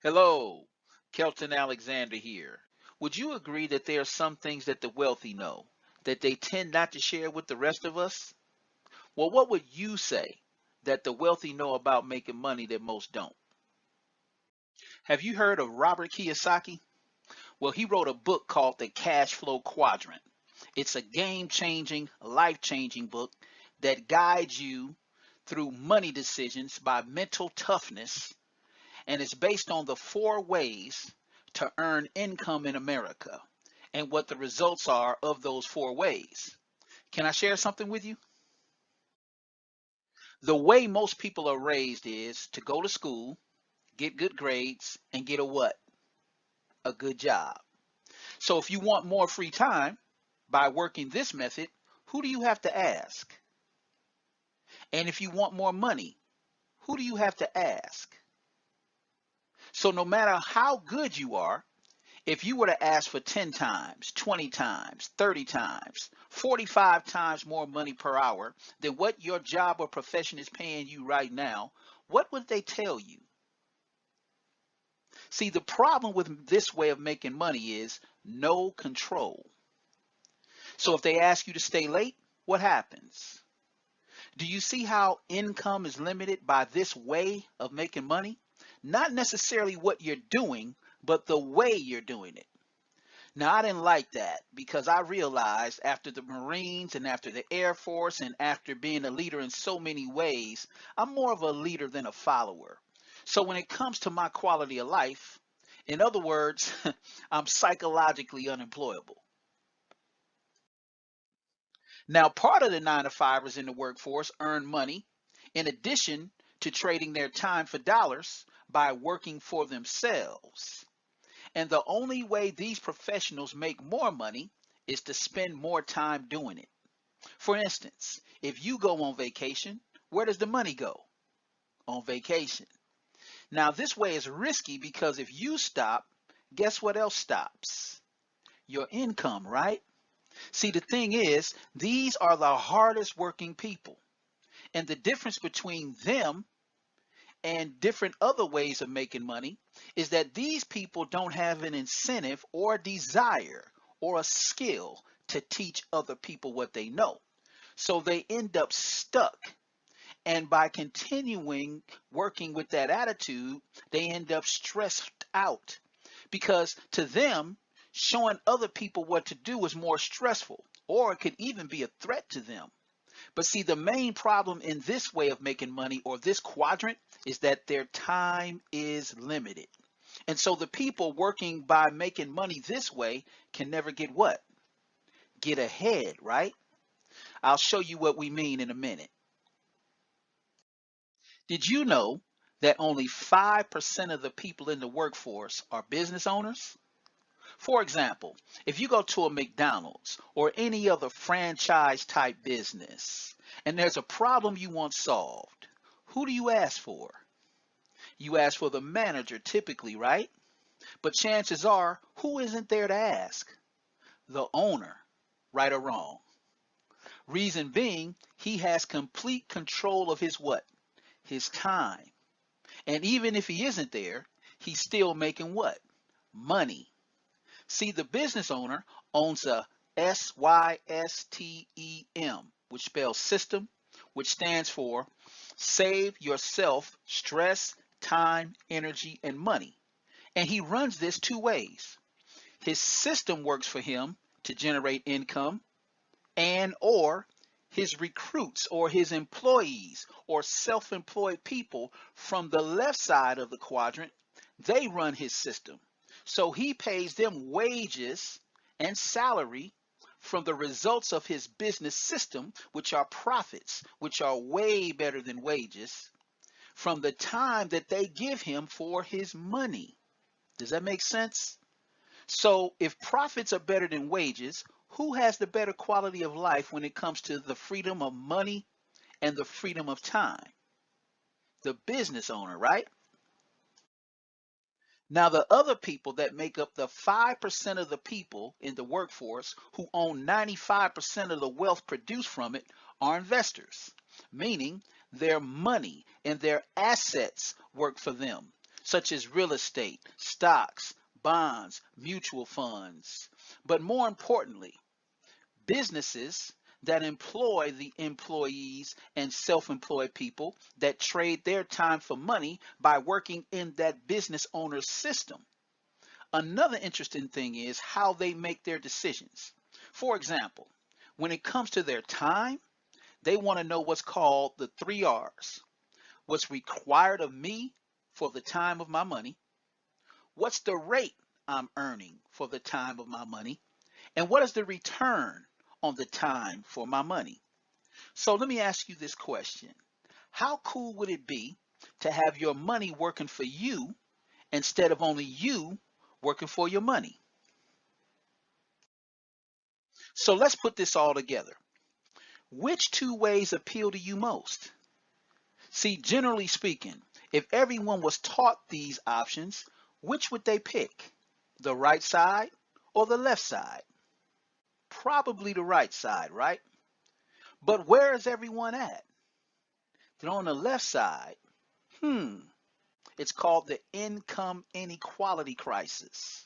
Hello, Kelton Alexander here. Would you agree that there are some things that the wealthy know that they tend not to share with the rest of us? Well, what would you say that the wealthy know about making money that most don't? Have you heard of Robert Kiyosaki? Well, he wrote a book called The Cashflow Quadrant. It's a game changing, life changing book that guides you through money decisions by mental toughness, and it's based on the four ways to earn income in America and what the results are of those four ways. Can I share something with you? The way most people are raised is to go to school, get good grades, and get a what? A good job. So if you want more free time by working this method, who do you have to ask? And if you want more money, who do you have to ask? So no matter how good you are, if you were to ask for 10 times, 20 times, 30 times, 45 times more money per hour than what your job or profession is paying you right now, what would they tell you? See, the problem with this way of making money is no control. So if they ask you to stay late, what happens? Do you see how income is limited by this way of making money? Not necessarily what you're doing, but the way you're doing it. Now, I didn't like that because I realized after the Marines and after the Air Force and after being a leader in so many ways, I'm more of a leader than a follower. So when it comes to my quality of life, in other words, I'm psychologically unemployable. Now, part of the 9 to 5ers in the workforce earn money in addition to trading their time for dollars by working for themselves. And the only way these professionals make more money is to spend more time doing it. For instance, if you go on vacation, where does the money go? On vacation. Now, this way is risky because if you stop, guess what else stops? Your income, right? See, the thing is, these are the hardest working people. And the difference between them and different other ways of making money is that these people don't have an incentive or a desire or a skill to teach other people what they know. So they end up stuck. And by continuing working with that attitude, they end up stressed out because to them, showing other people what to do is more stressful, or it could even be a threat to them. But see, the main problem in this way of making money or this quadrant is that their time is limited. And so the people working by making money this way can never get what? Get ahead, right? I'll show you what we mean in a minute. Did you know that only 5% of the people in the workforce are business owners? For example, if you go to a McDonald's or any other franchise type business and there's a problem you want solved, who do you ask for? You ask for the manager typically, right? But chances are, who isn't there to ask? The owner, right or wrong. Reason being, he has complete control of his what? His time. And even if he isn't there, he's still making what? Money. See, the business owner owns a SYSTEM, which spells system, which stands for save yourself stress, time, energy, and money. And he runs this two ways. His system works for him to generate income, and or his recruits or his employees or self-employed people from the left side of the quadrant, they run his system. So he pays them wages and salary from the results of his business system, which are profits, which are way better than wages, from the time that they give him for his money. Does that make sense? So if profits are better than wages, who has the better quality of life when it comes to the freedom of money and the freedom of time? The business owner, right? Now, the other people that make up the 5% of the people in the workforce who own 95% of the wealth produced from it are investors, meaning their money and their assets work for them. such as real estate, stocks, bonds, mutual funds. But more importantly, businesses that employ the employees and self-employed people that trade their time for money by working in that business owner's system. Another interesting thing is how they make their decisions. For example, when it comes to their time, they want to know what's called the 3 R's. What's required of me for the time of my money? What's the rate I'm earning for the time of my money? And what is the return on the time for my money? So let me ask you this question. How cool would it be to have your money working for you instead of only you working for your money? So let's put this all together. Which two ways appeal to you most? See, generally speaking, if everyone was taught these options, which would they pick? The right side or the left side? Probably the right side, right? But where is everyone at? They're on the left side. It's called the income inequality crisis.